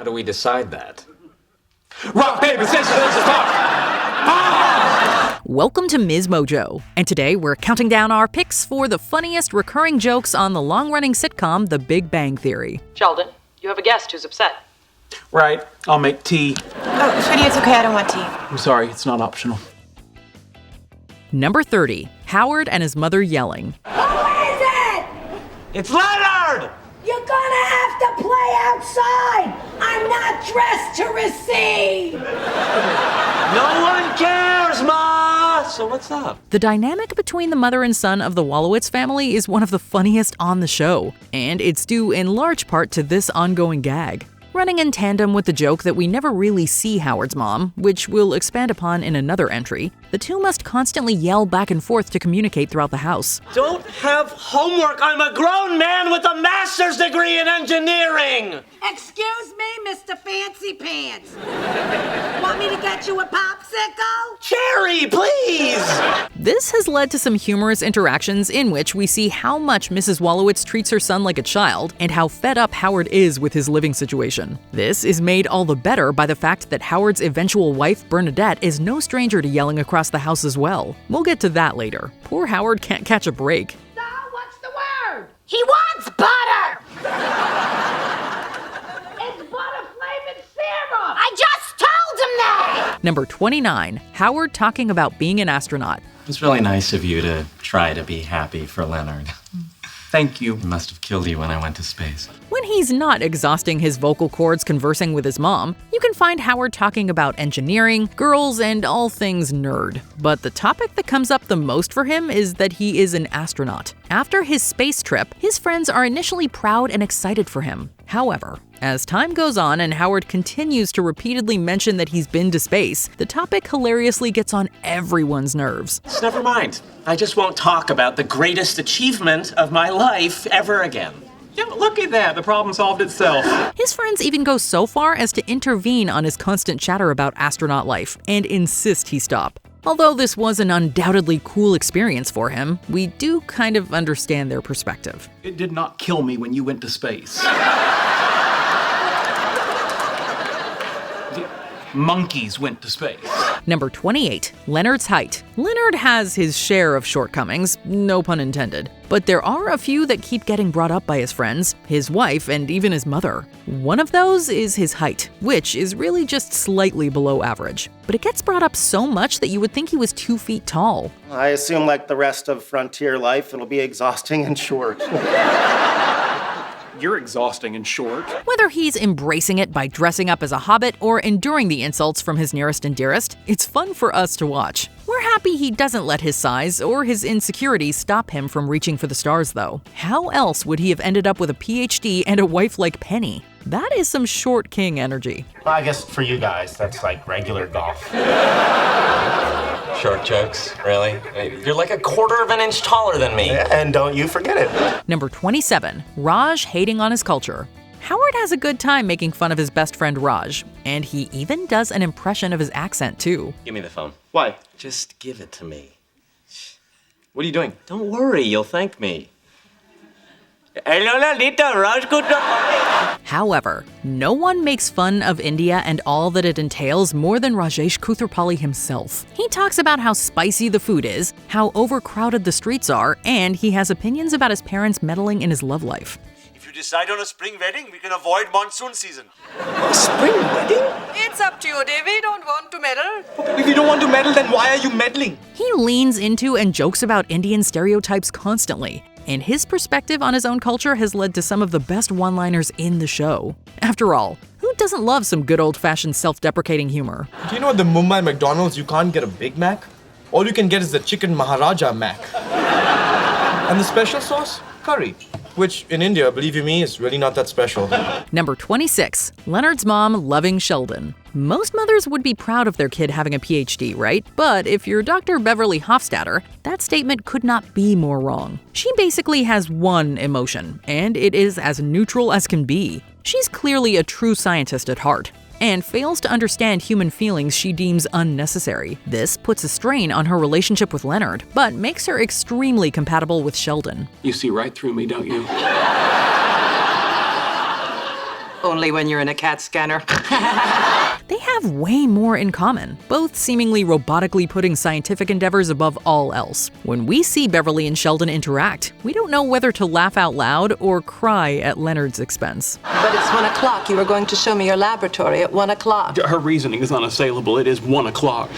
How do we decide that? Rock, paper, scissors, Welcome to MsMojo, and today we're counting down our picks for the funniest recurring jokes on the long-running sitcom The Big Bang Theory. Sheldon, you have a guest who's upset. Right, I'll make tea. Oh, sweetie, it's okay, I don't want tea. I'm sorry, it's not optional. Number 30, Howard and his mother yelling. Who is it? It's Leonard! You're gonna have to play outside! I'm not dressed to receive! No one cares, Ma! So what's up? The dynamic between the mother and son of the Wolowitz family is one of the funniest on the show, and it's due in large part to this ongoing gag. Running in tandem with the joke that we never really see Howard's mom, which we'll expand upon in another entry, the two must constantly yell back and forth to communicate throughout the house. Don't have homework. I'm a grown man with a master's degree in engineering. Excuse me, Mr. Fancy Pants. Want me to get you a popsicle? Cherry, please. This has led to some humorous interactions in which we see how much Mrs. Wolowitz treats her son like a child and how fed up Howard is with his living situation. This is made all the better by the fact that Howard's eventual wife, Bernadette, is no stranger to yelling across the house as well. We'll get to that later. Poor Howard can't catch a break. So, what's the word? He wants butter! It's butter-flavored serum! I just told him that! Number 29, Howard talking about being an astronaut. It's really nice of you to try to be happy for Leonard. Thank you. He must have killed you when I went to space. When he's not exhausting his vocal cords conversing with his mom, you can find Howard talking about engineering, girls, and all things nerd. But the topic that comes up the most for him is that he is an astronaut. After his space trip, his friends are initially proud and excited for him. However, as time goes on and Howard continues to repeatedly mention that he's been to space, the topic hilariously gets on everyone's nerves. Never mind. I just won't talk about the greatest achievement of my life ever again. Yeah, look at that. The problem solved itself. His friends even go so far as to intervene on his constant chatter about astronaut life and insist he stop. Although this was an undoubtedly cool experience for him, we do kind of understand their perspective. It did not kill me when you went to space. The monkeys went to space. Number 28, Leonard's height. Leonard has his share of shortcomings, no pun intended. But there are a few that keep getting brought up by his friends, his wife, and even his mother. One of those is his height, which is really just slightly below average. But it gets brought up so much that you would think he was 2 feet tall. I assume, like the rest of frontier life, it'll be exhausting and short. You're exhausting and short. Whether he's embracing it by dressing up as a hobbit or enduring the insults from his nearest and dearest, it's fun for us to watch. We're happy he doesn't let his size or his insecurities stop him from reaching for the stars, though. How else would he have ended up with a PhD and a wife like Penny? That is some short king energy. Well, I guess for you guys, that's like regular golf. Short jokes, really? You're like a quarter of an inch taller than me. And don't you forget it. Number 27, Raj hating on his culture. Howard has a good time making fun of his best friend Raj, and he even does an impression of his accent too. Give me the phone. Why? Just give it to me. What are you doing? Don't worry, you'll thank me. However, no one makes fun of India and all that it entails more than Rajesh Koothrappali himself. He talks about how spicy the food is, how overcrowded the streets are, and he has opinions about his parents meddling in his love life. If you decide on a spring wedding, we can avoid monsoon season. A spring wedding? It's up to you, Davey. Don't want to meddle. If you don't want to meddle, then why are you meddling? He leans into and jokes about Indian stereotypes constantly, and his perspective on his own culture has led to some of the best one-liners in the show. After all, who doesn't love some good old-fashioned self-deprecating humor? Do you know at the Mumbai McDonald's you can't get a Big Mac? All you can get is the chicken Maharaja Mac. And the special sauce? Curry. Which, in India, believe you me, is really not that special. Number 26, Leonard's mom loving Sheldon. Most mothers would be proud of their kid having a PhD, right? But if you're Dr. Beverly Hofstadter, that statement could not be more wrong. She basically has one emotion, and it is as neutral as can be. She's clearly a true scientist at heart, and fails to understand human feelings she deems unnecessary. This puts a strain on her relationship with Leonard, but makes her extremely compatible with Sheldon. You see right through me, don't you? Only when you're in a CAT scanner. They have way more in common, both seemingly robotically putting scientific endeavors above all else. When we see Beverly and Sheldon interact, we don't know whether to laugh out loud or cry at Leonard's expense. But it's 1 o'clock. You were going to show me your laboratory at 1 o'clock. Her reasoning is unassailable. It is 1 o'clock.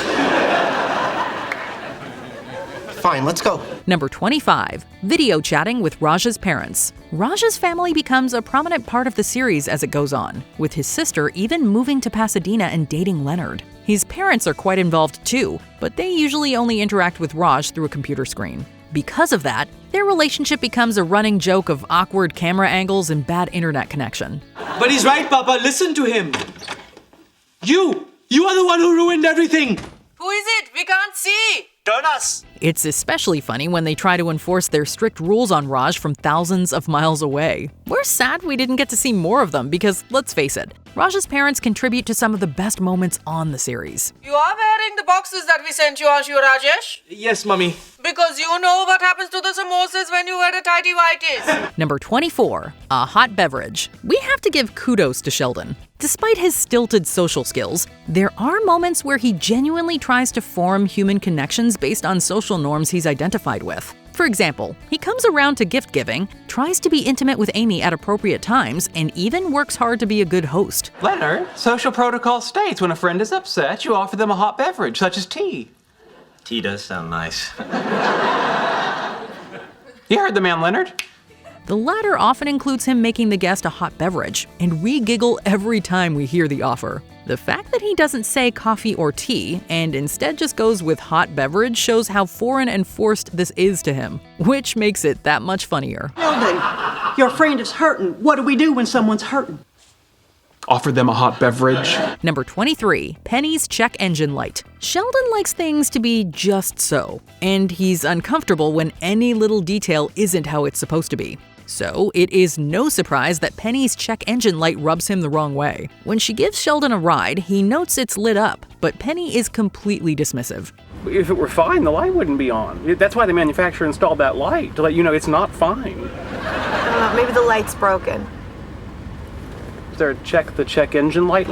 Fine, let's go. Number 25, video chatting with Raj's parents. Raj's family becomes a prominent part of the series as it goes on, with his sister even moving to Pasadena and dating Leonard. His parents are quite involved too, but they usually only interact with Raj through a computer screen. Because of that, their relationship becomes a running joke of awkward camera angles and bad internet connection. But he's right, Papa. Listen to him. You are the one who ruined everything. Who is it? We can't see. Turn us. It's especially funny when they try to enforce their strict rules on Raj from thousands of miles away. We're sad we didn't get to see more of them because, let's face it, Raj's parents contribute to some of the best moments on the series. You are wearing the boxes that we sent you, aren't you, Rajesh? Yes, Mummy. Because you know what happens to the samosas when you wear the tighty whities. Number 24, a hot beverage. We have to give kudos to Sheldon. Despite his stilted social skills, there are moments where he genuinely tries to form human connections based on social norms he's identified with. For example, he comes around to gift giving, tries to be intimate with Amy at appropriate times, and even works hard to be a good host. Leonard, social protocol states when a friend is upset, you offer them a hot beverage, such as tea. Tea does sound nice. You heard the man, Leonard. The latter often includes him making the guest a hot beverage, and we giggle every time we hear the offer. The fact that he doesn't say coffee or tea, and instead just goes with hot beverage shows how foreign and forced this is to him, which makes it that much funnier. Sheldon, your friend is hurting. What do we do when someone's hurting? Offer them a hot beverage. Number 23, Penny's check engine light. Sheldon likes things to be just so, and he's uncomfortable when any little detail isn't how it's supposed to be. So it is no surprise that Penny's check engine light rubs him the wrong way. When she gives Sheldon a ride, he notes it's lit up, but Penny is completely dismissive. If it were fine, the light wouldn't be on. That's why the manufacturer installed that light, to let you know it's not fine. I don't know, maybe the light's broken. Is there a check the check engine light?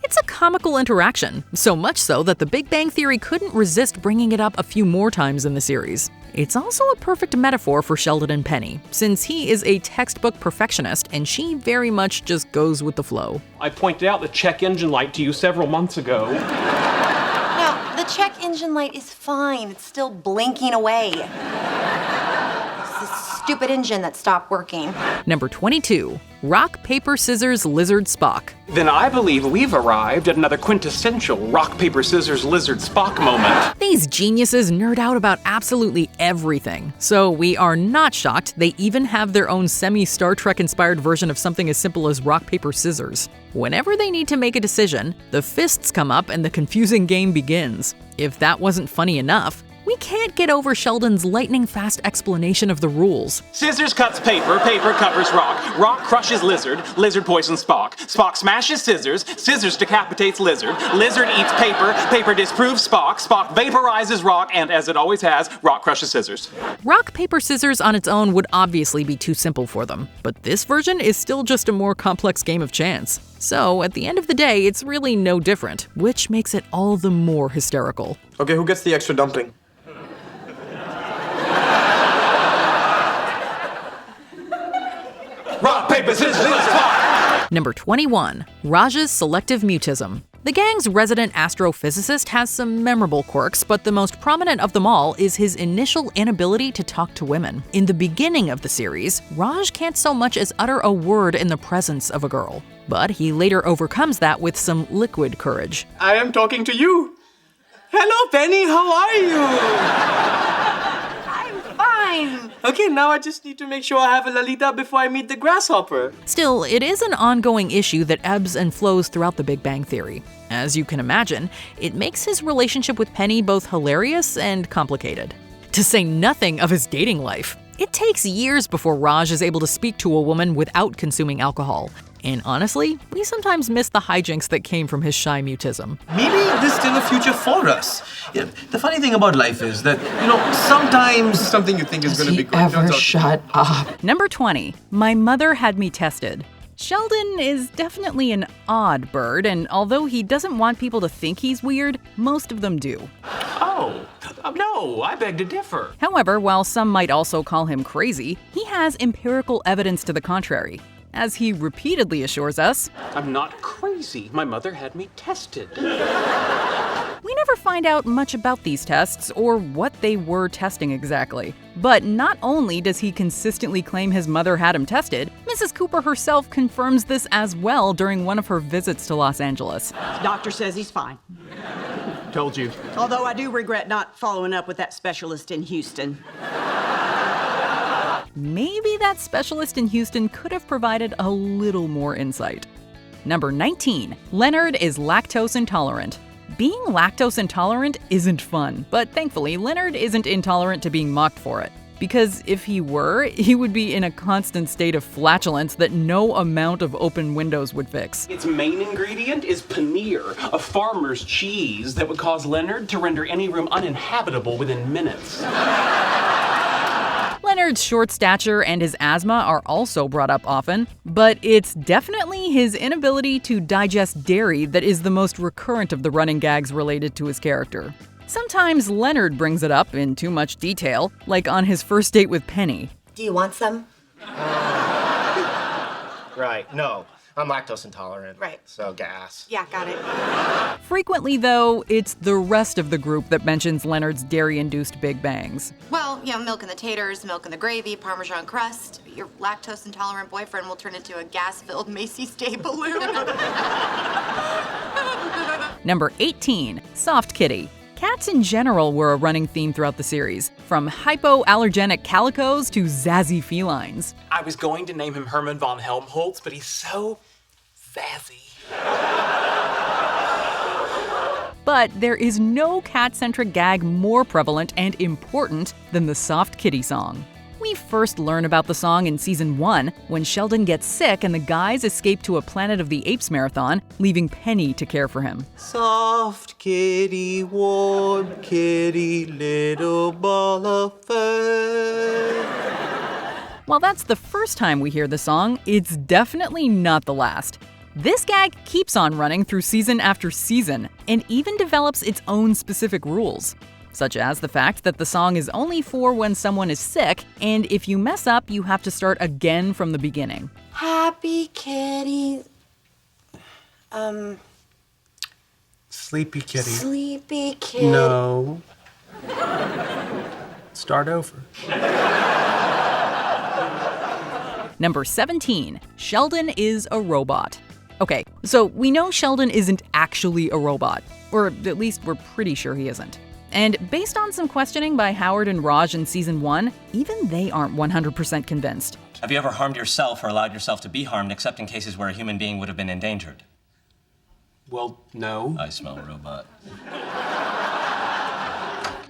It's a comical interaction, so much so that The Big Bang Theory couldn't resist bringing it up a few more times in the series. It's also a perfect metaphor for Sheldon and Penny, since he is a textbook perfectionist and she very much just goes with the flow. I pointed out the check engine light to you several months ago. No, the check engine light is fine. It's still blinking away. It's this stupid engine that stopped working. Number 22, rock, paper, scissors, lizard, Spock. Then I believe we've arrived at another quintessential rock, paper, scissors, lizard, Spock moment. These geniuses nerd out about absolutely everything, so we are not shocked they even have their own semi-Star Trek-inspired version of something as simple as rock, paper, scissors. Whenever they need to make a decision, the fists come up and the confusing game begins. If that wasn't funny enough, we can't get over Sheldon's lightning-fast explanation of the rules. Scissors cuts paper, paper covers rock. Rock crushes lizard, lizard poisons Spock. Spock smashes scissors, scissors decapitates lizard. Lizard eats paper, paper disproves Spock. Spock vaporizes rock, and as it always has, rock crushes scissors. Rock, paper, scissors on its own would obviously be too simple for them, but this version is still just a more complex game of chance. So, at the end of the day, it's really no different, which makes it all the more hysterical. Okay, who gets the extra dumpling? Rock, paper, scissors, Spock! Number 21, Raj's selective mutism. The gang's resident astrophysicist has some memorable quirks, but the most prominent of them all is his initial inability to talk to women. In the beginning of the series, Raj can't so much as utter a word in the presence of a girl. But he later overcomes that with some liquid courage. I am talking to you. Hello, Penny. How are you? Fine. Okay, now I just need to make sure I have a Lalita before I meet the grasshopper. Still, it is an ongoing issue that ebbs and flows throughout The Big Bang Theory. As you can imagine, it makes his relationship with Penny both hilarious and complicated. To say nothing of his dating life. It takes years before Raj is able to speak to a woman without consuming alcohol. And honestly, we sometimes miss the hijinks that came from his shy mutism. Maybe there's still a future for us. Yeah, the funny thing about life is that, sometimes something you think is going to be good turns out Shut up. Number 20, my mother had me tested. Sheldon is definitely an odd bird, and although he doesn't want people to think he's weird, most of them do. Oh, no, I beg to differ. However, while some might also call him crazy, he has empirical evidence to the contrary. As he repeatedly assures us, I'm not crazy. My mother had me tested. We never find out much about these tests or what they were testing exactly. But not only does he consistently claim his mother had him tested, Mrs. Cooper herself confirms this as well during one of her visits to Los Angeles. Doctor says he's fine. Told you. Although I do regret not following up with that specialist in Houston. Maybe that specialist in Houston could have provided a little more insight. Number 19. Leonard is lactose intolerant. Being lactose intolerant isn't fun, but thankfully Leonard isn't intolerant to being mocked for it. Because if he were, he would be in a constant state of flatulence that no amount of open windows would fix. Its main ingredient is paneer, a farmer's cheese that would cause Leonard to render any room uninhabitable within minutes. Leonard's short stature and his asthma are also brought up often, but it's definitely his inability to digest dairy that is the most recurrent of the running gags related to his character. Sometimes Leonard brings it up in too much detail, like on his first date with Penny. Do you want some? Right, no. I'm lactose intolerant. Right. So gas. Yeah, got it. Frequently, though, it's the rest of the group that mentions Leonard's dairy-induced big bangs. Well, milk in the taters, milk in the gravy, Parmesan crust. Your lactose intolerant boyfriend will turn into a gas-filled Macy's Day balloon. Number 18. Soft kitty. Cats in general were a running theme throughout the series, from hypoallergenic calicos to zazzy felines. I was going to name him Herman von Helmholtz, but he's so zazzy. But there is no cat-centric gag more prevalent and important than the soft kitty song. We first learn about the song in season 1, when Sheldon gets sick and the guys escape to a Planet of the Apes marathon, leaving Penny to care for him. Soft kitty, warm kitty, little ball of fur. While that's the first time we hear the song, it's definitely not the last. This gag keeps on running through season after season, and even develops its own specific rules. Such as the fact that the song is only for when someone is sick, and if you mess up, you have to start again from the beginning. Happy kitty. Sleepy kitty. Sleepy kitty. No. Start over. Number 17. Sheldon is a robot. Okay, so we know Sheldon isn't actually a robot, or at least we're pretty sure he isn't. And based on some questioning by Howard and Raj in season 1, even they aren't 100% convinced. Have you ever harmed yourself or allowed yourself to be harmed except in cases where a human being would have been endangered? Well, no. I smell robot.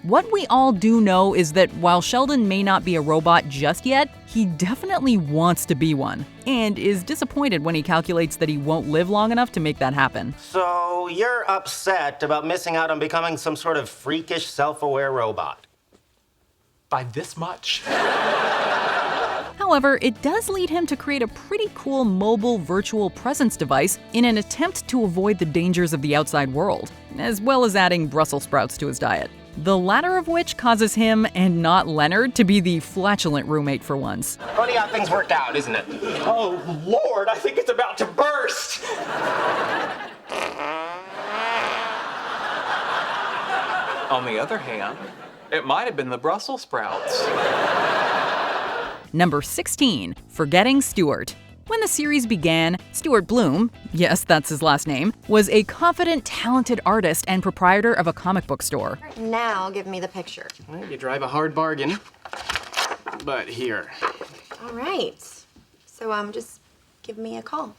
What we all do know is that while Sheldon may not be a robot just yet, he definitely wants to be one, and is disappointed when he calculates that he won't live long enough to make that happen. So you're upset about missing out on becoming some sort of freakish, self-aware robot? By this much. However, it does lead him to create a pretty cool mobile virtual presence device in an attempt to avoid the dangers of the outside world, as well as adding Brussels sprouts to his diet. The latter of which causes him, and not Leonard, to be the flatulent roommate for once. Funny how things worked out, isn't it? Oh, Lord, I think it's about to burst! On the other hand, it might have been the Brussels sprouts. Number 16. Forgetting Stuart. When the series began, Stuart Bloom, yes, that's his last name, was a confident, talented artist and proprietor of a comic book store. Now give me the picture. Well, you drive a hard bargain, but here. All right. So just give me a call.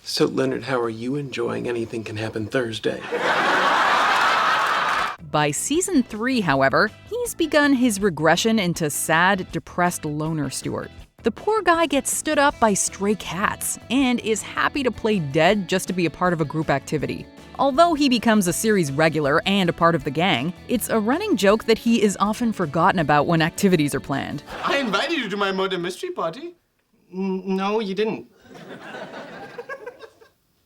So, Leonard, how are you enjoying Anything Can Happen Thursday? By season 3, however, he's begun his regression into sad, depressed loner Stuart. The poor guy gets stood up by stray cats and is happy to play dead just to be a part of a group activity. Although he becomes a series regular and a part of the gang, it's a running joke that he is often forgotten about when activities are planned. I invited you to my murder mystery party. No, you didn't.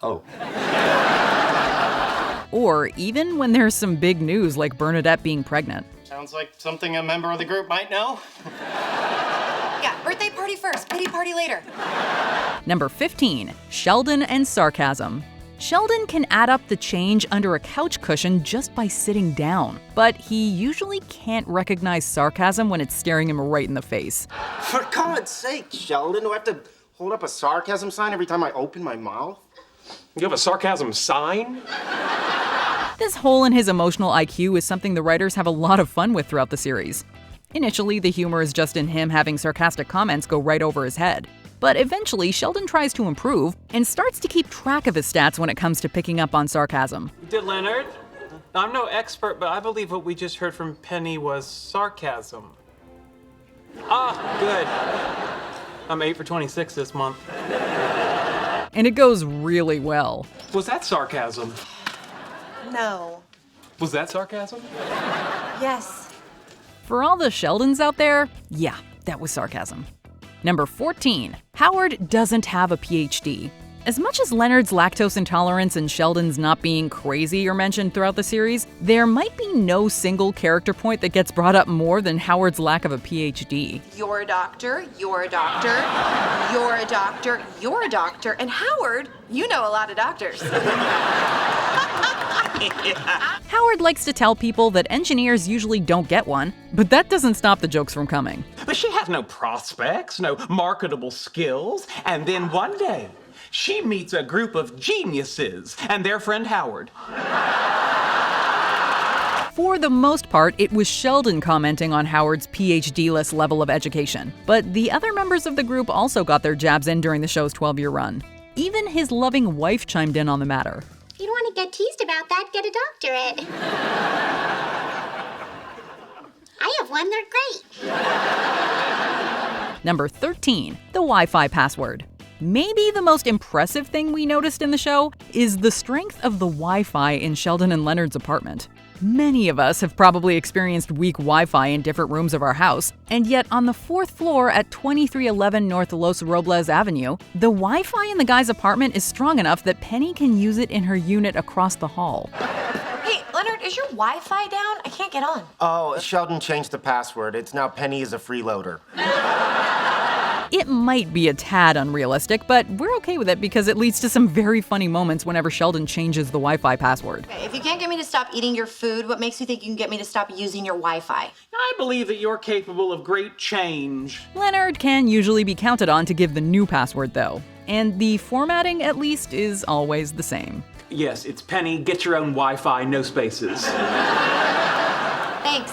Oh. Or even when there's some big news like Bernadette being pregnant. Sounds like something a member of the group might know. Yeah, birthday party first, pity party later. Number 15, Sheldon and sarcasm. Sheldon can add up the change under a couch cushion just by sitting down, but he usually can't recognize sarcasm when it's staring him right in the face. For God's sake, Sheldon, do I have to hold up a sarcasm sign every time I open my mouth? You have a sarcasm sign? This hole in his emotional IQ is something the writers have a lot of fun with throughout the series. Initially, the humor is just in him having sarcastic comments go right over his head. But eventually, Sheldon tries to improve and starts to keep track of his stats when it comes to picking up on sarcasm. Did Leonard? I'm no expert, but I believe what we just heard from Penny was sarcasm. Ah, good. I'm 8 for 26 this month. And it goes really well. Was that sarcasm? No. Was that sarcasm? Yes. For all the Sheldons out there, yeah, that was sarcasm. Number 14, Howard doesn't have a PhD. As much as Leonard's lactose intolerance and Sheldon's not being crazy are mentioned throughout the series, there might be no single character point that gets brought up more than Howard's lack of a PhD. You're a doctor, you're a doctor, you're a doctor, you're a doctor, and Howard, you know a lot of doctors. Howard likes to tell people that engineers usually don't get one, but that doesn't stop the jokes from coming. But she has no prospects, no marketable skills, and then one day, she meets a group of geniuses and their friend Howard. For the most part, it was Sheldon commenting on Howard's PhD-less level of education, but the other members of the group also got their jabs in during the show's 12-year run. Even his loving wife chimed in on the matter. If you don't want to get teased about that, get a doctorate. I have one, they're great. Number 13, the Wi-Fi password. Maybe the most impressive thing we noticed in the show is the strength of the Wi-Fi in Sheldon and Leonard's apartment. Many of us have probably experienced weak Wi-Fi in different rooms of our house, and yet on the 4th floor at 2311 North Los Robles Avenue, the Wi-Fi in the guy's apartment is strong enough that Penny can use it in her unit across the hall. Hey, Leonard, is your Wi-Fi down? I can't get on. Oh, Sheldon changed the password. It's now Penny is a freeloader. It might be a tad unrealistic, but we're okay with it because it leads to some very funny moments whenever Sheldon changes the Wi-Fi password. Okay, if you can't get me to stop eating your food, what makes you think you can get me to stop using your Wi-Fi? I believe that you're capable of great change. Leonard can usually be counted on to give the new password, though. And the formatting, at least, is always the same. Yes, it's Penny, get your own Wi-Fi, no spaces. Thanks.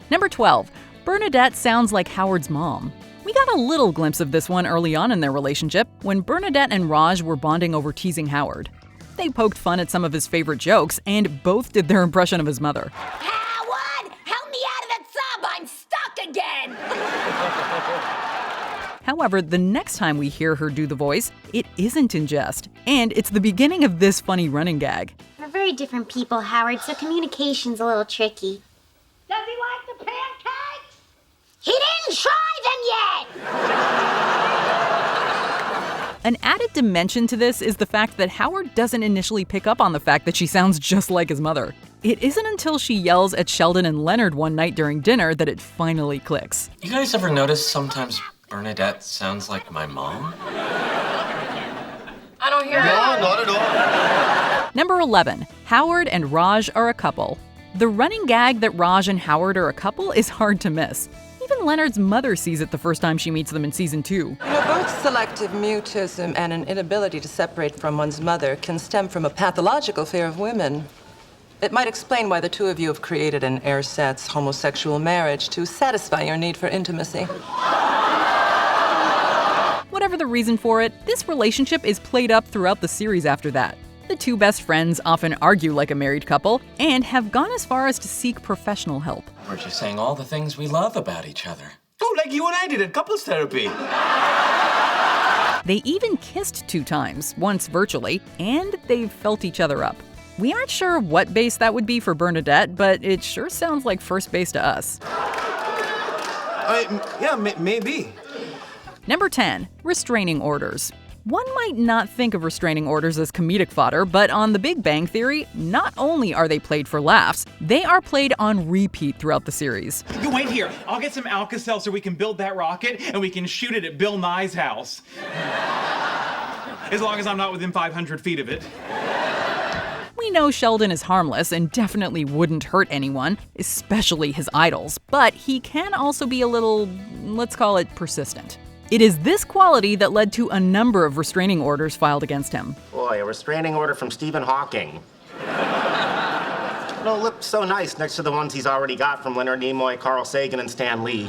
Number 12, Bernadette sounds like Howard's mom. We got a little glimpse of this one early on in their relationship when Bernadette and Raj were bonding over teasing Howard. They poked fun at some of his favorite jokes and both did their impression of his mother. Howard, help me out of that sub. I'm stuck again. However, the next time we hear her do the voice, it isn't in jest, and it's the beginning of this funny running gag. We're very different people, Howard, so communication's a little tricky. Does he like the pancakes? He didn't try them yet! An added dimension to this is the fact that Howard doesn't initially pick up on the fact that she sounds just like his mother. It isn't until she yells at Sheldon and Leonard one night during dinner that it finally clicks. You guys ever notice sometimes Bernadette sounds like my mom? I don't hear it. No, not at all. Number 11, Howard and Raj are a couple. The running gag that Raj and Howard are a couple is hard to miss. Even Leonard's mother sees it the first time she meets them in season 2. Both selective mutism and an inability to separate from one's mother can stem from a pathological fear of women. It might explain why the two of you have created an ersatz homosexual marriage to satisfy your need for intimacy. Whatever the reason for it, this relationship is played up throughout the series after that. The two best friends often argue like a married couple and have gone as far as to seek professional help. We're just saying all the things we love about each other. Oh, like you and I did at couples therapy. They even kissed 2 times, once virtually, and they've felt each other up. We aren't sure what base that would be for Bernadette, but it sure sounds like first base to us. Yeah, maybe. Number 10. Restraining orders. One might not think of restraining orders as comedic fodder, but on The Big Bang Theory, not only are they played for laughs, they are played on repeat throughout the series. You wait here. I'll get some Alka-Seltzer. We can build that rocket, and we can shoot it at Bill Nye's house. As long as I'm not within 500 feet of it. We know Sheldon is harmless and definitely wouldn't hurt anyone, especially his idols, but he can also be a little, let's call it, persistent. It is this quality that led to a number of restraining orders filed against him. Boy, a restraining order from Stephen Hawking. No, look so nice next to the ones he's already got from Leonard Nimoy, Carl Sagan, and Stan Lee.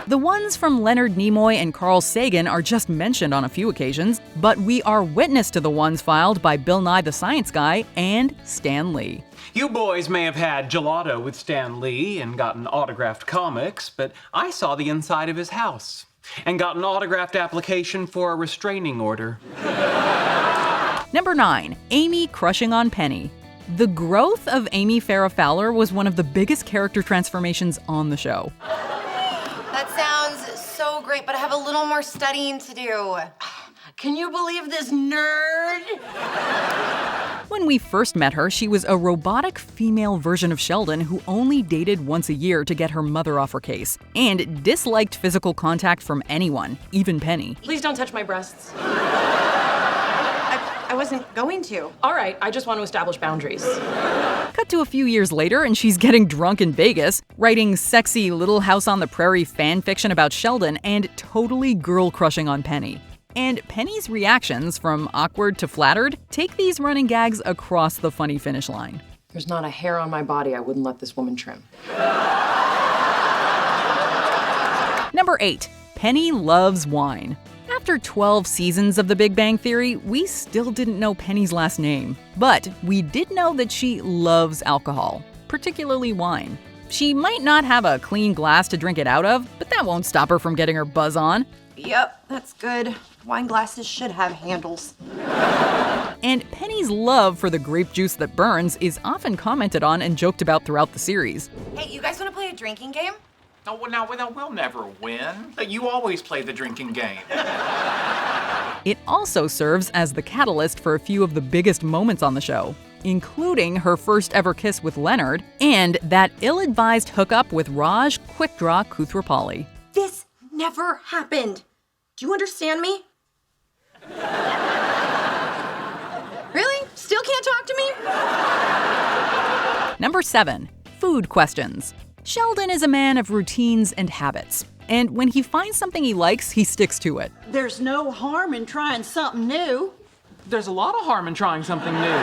The ones from Leonard Nimoy and Carl Sagan are just mentioned on a few occasions, but we are witness to the ones filed by Bill Nye the Science Guy and Stan Lee. You boys may have had gelato with Stan Lee and gotten autographed comics, but I saw the inside of his house and got an autographed application for a restraining order. Number 9. Amy crushing on Penny. The growth of Amy Farrah-Fowler was one of the biggest character transformations on the show. That sounds so great, but I have a little more studying to do. Can you believe this nerd? When we first met her, she was a robotic female version of Sheldon who only dated once a year to get her mother off her case, and disliked physical contact from anyone, even Penny. Please don't touch my breasts. I wasn't going to. All right, I just want to establish boundaries. Cut to a few years later, and she's getting drunk in Vegas, writing sexy Little House on the Prairie fan fiction about Sheldon, and totally girl-crushing on Penny. And Penny's reactions, from awkward to flattered, take these running gags across the funny finish line. There's not a hair on my body I wouldn't let this woman trim. Number 8. Penny loves wine. After 12 seasons of The Big Bang Theory, we still didn't know Penny's last name. But we did know that she loves alcohol, particularly wine. She might not have a clean glass to drink it out of, but that won't stop her from getting her buzz on. Yep, that's good. Wine glasses should have handles. And Penny's love for the grape juice that burns is often commented on and joked about throughout the series. Hey, you guys want to play a drinking game? Oh, well, we'll never win. You always play the drinking game. It also serves as the catalyst for a few of the biggest moments on the show, including her first ever kiss with Leonard and that ill-advised hookup with Raj Quickdraw Koothrappali. This never happened. Do you understand me? Really? Still can't talk to me? Number 7. Food questions. Sheldon is a man of routines and habits, and when he finds something he likes, he sticks to it. There's no harm in trying something new. There's a lot of harm in trying something new.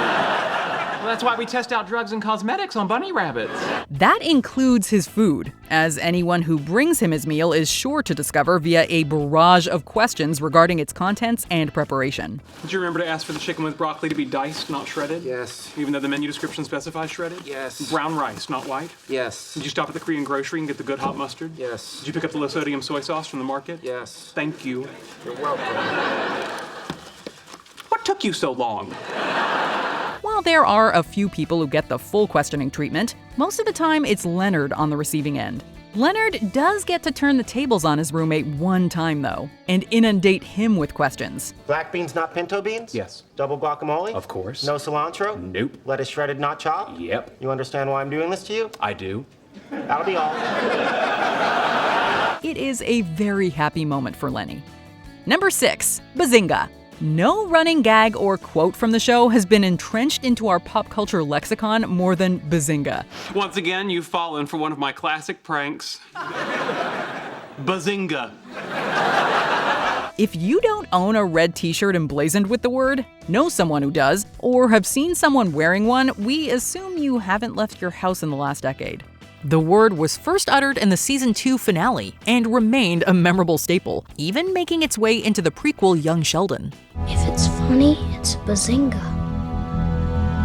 Well, that's why we test out drugs and cosmetics on bunny rabbits. That includes his food, as anyone who brings him his meal is sure to discover via a barrage of questions regarding its contents and preparation. Did you remember to ask for the chicken with broccoli to be diced, not shredded? Yes. Even though the menu description specifies shredded? Yes. Brown rice, not white? Yes. Did you stop at the Korean grocery and get the good hot mustard? Yes. Did you pick up the low-sodium soy sauce from the market? Yes. Thank you. You're welcome. What took you so long? While there are a few people who get the full questioning treatment, most of the time it's Leonard on the receiving end. Leonard does get to turn the tables on his roommate one time, though, and inundate him with questions. Black beans, not pinto beans? Yes. Double guacamole? Of course. No cilantro? Nope. Lettuce shredded, not chopped? Yep. You understand why I'm doing this to you? I do. That'll be all. It is a very happy moment for Lenny. Number 6. Bazinga. No running gag or quote from the show has been entrenched into our pop culture lexicon more than Bazinga. Once again, you've fallen for one of my classic pranks. Bazinga. If you don't own a red t-shirt emblazoned with the word, know someone who does, or have seen someone wearing one, we assume you haven't left your house in the last decade. The word was first uttered in the season 2 finale and remained a memorable staple, even making its way into the prequel Young Sheldon. If it's funny, it's Bazinga.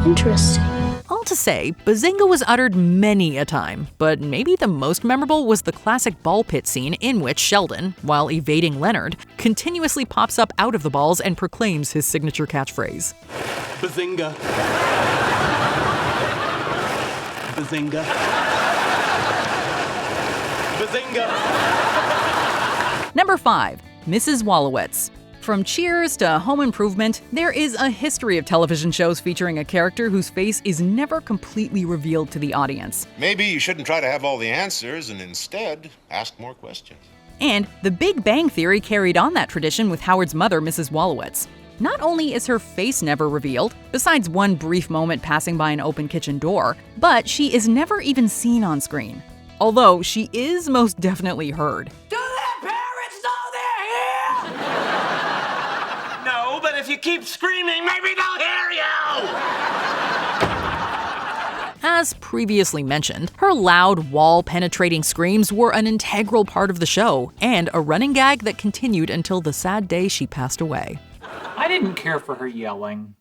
Interesting. All to say, Bazinga was uttered many a time, but maybe the most memorable was the classic ball pit scene in which Sheldon, while evading Leonard, continuously pops up out of the balls and proclaims his signature catchphrase. Bazinga. Bazinga. Bazinga! Number 5. Mrs. Wolowitz. From Cheers to Home Improvement, there is a history of television shows featuring a character whose face is never completely revealed to the audience. Maybe you shouldn't try to have all the answers and instead ask more questions. And The Big Bang Theory carried on that tradition with Howard's mother, Mrs. Wolowitz. Not only is her face never revealed, besides one brief moment passing by an open kitchen door, but she is never even seen on screen. Although she is most definitely heard. Do their parents know they're here? No, but if you keep screaming, maybe they'll hear you! As previously mentioned, her loud, wall-penetrating screams were an integral part of the show, and a running gag that continued until the sad day she passed away. I didn't care for her yelling.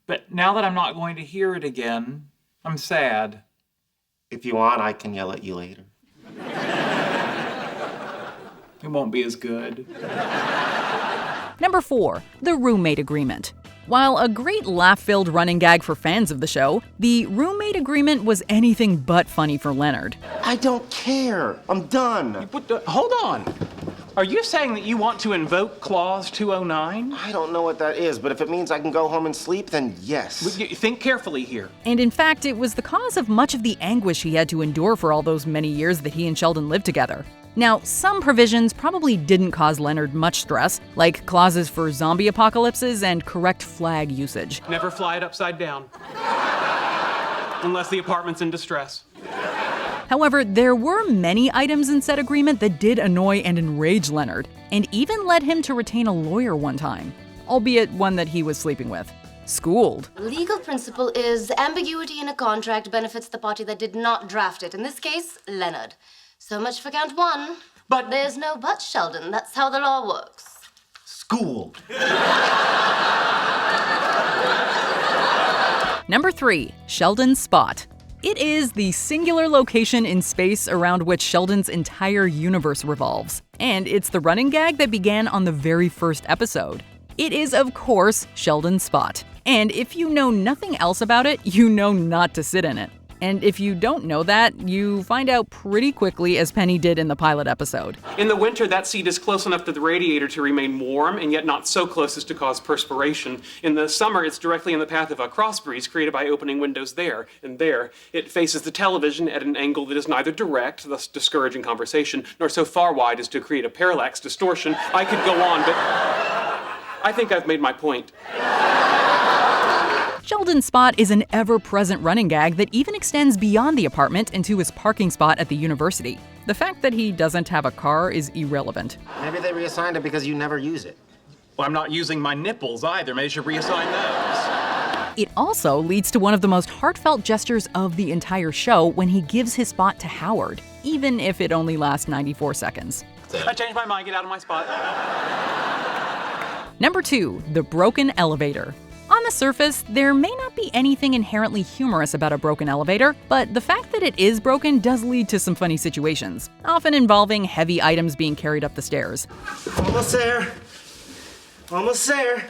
But now that I'm not going to hear it again, I'm sad. If you want, I can yell at you later. It won't be as good. Number 4. The Roommate Agreement. While a great laugh-filled running gag for fans of the show, the roommate agreement was anything but funny for Leonard. I don't care. I'm done. Hold on. Are you saying that you want to invoke Clause 209? I don't know what that is, but if it means I can go home and sleep, then yes. Think carefully here. And in fact, it was the cause of much of the anguish he had to endure for all those many years that he and Sheldon lived together. Now, some provisions probably didn't cause Leonard much stress, like clauses for zombie apocalypses and correct flag usage. Never fly it upside down. Unless the apartment's in distress. However, there were many items in said agreement that did annoy and enrage Leonard, and even led him to retain a lawyer one time, albeit one that he was sleeping with. Schooled. Legal principle is ambiguity in a contract benefits the party that did not draft it. In this case, Leonard. So much for count 1. But there's no but, Sheldon. That's how the law works. Schooled. Number 3. Sheldon's Spot. It is the singular location in space around which Sheldon's entire universe revolves, and it's the running gag that began on the very first episode. It is, of course, Sheldon's Spot, and if you know nothing else about it, you know not to sit in it. And if you don't know that, you find out pretty quickly, as Penny did in the pilot episode. In the winter, that seat is close enough to the radiator to remain warm, and yet not so close as to cause perspiration. In the summer, it's directly in the path of a cross breeze created by opening windows there and there. It faces the television at an angle that is neither direct, thus discouraging conversation, nor so far wide as to create a parallax distortion. I could go on, but I think I've made my point. Sheldon's Spot is an ever-present running gag that even extends beyond the apartment into his parking spot at the university. The fact that he doesn't have a car is irrelevant. Maybe they reassigned it because you never use it. Well, I'm not using my nipples either. Maybe you should reassign those. It also leads to one of the most heartfelt gestures of the entire show when he gives his spot to Howard, even if it only lasts 94 seconds. I changed my mind. Get out of my spot. Number 2. The Broken Elevator. On the surface, there may not be anything inherently humorous about a broken elevator, but the fact that it is broken does lead to some funny situations, often involving heavy items being carried up the stairs. Almost there. Almost there.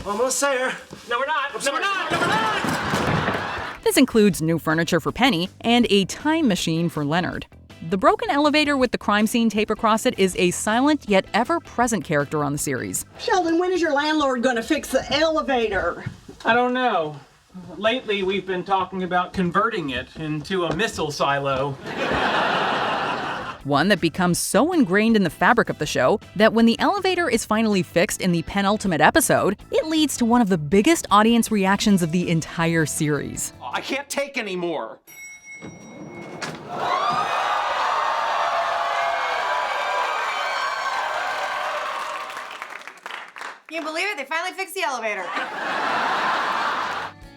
Almost there. No, we're not. No, we're not. No, we're not. This includes new furniture for Penny and a time machine for Leonard. The broken elevator with the crime scene tape across it is a silent yet ever-present character on the series. Sheldon, when is your landlord going to fix the elevator? I don't know. Lately, we've been talking about converting it into a missile silo. One that becomes so ingrained in the fabric of the show that when the elevator is finally fixed in the penultimate episode, it leads to one of the biggest audience reactions of the entire series. I can't take any more. Can you believe it? They finally fixed the elevator.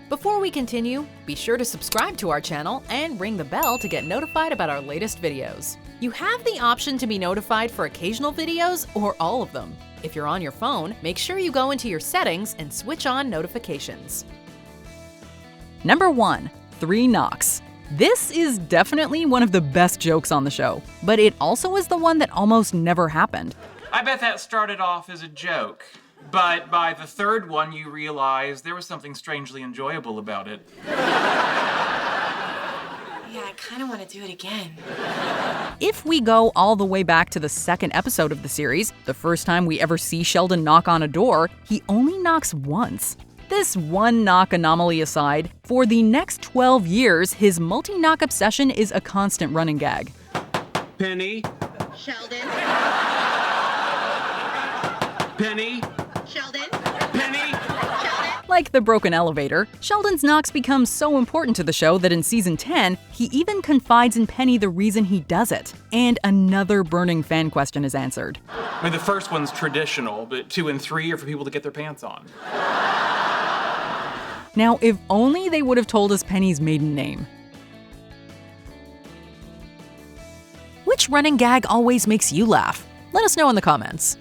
Before we continue, be sure to subscribe to our channel and ring the bell to get notified about our latest videos. You have the option to be notified for occasional videos or all of them. If you're on your phone, make sure you go into your settings and switch on notifications. Number 1. 3 Knocks. This is definitely one of the best jokes on the show, but it also is the one that almost never happened. I bet that started off as a joke. But by the third one, you realize there was something strangely enjoyable about it. Yeah, I kind of want to do it again. If we go all the way back to the second episode of the series, the first time we ever see Sheldon knock on a door, he only knocks once. This one knock anomaly aside, for the next 12 years, his multi-knock obsession is a constant running gag. Penny? Sheldon. Penny? Sheldon. Penny? Like the broken elevator, Sheldon's knocks become so important to the show that in season 10, he even confides in Penny the reason he does it. And another burning fan question is answered. I mean, the first one's traditional, but 2 and 3 are for people to get their pants on. Now, if only they would have told us Penny's maiden name. Which running gag always makes you laugh? Let us know in the comments.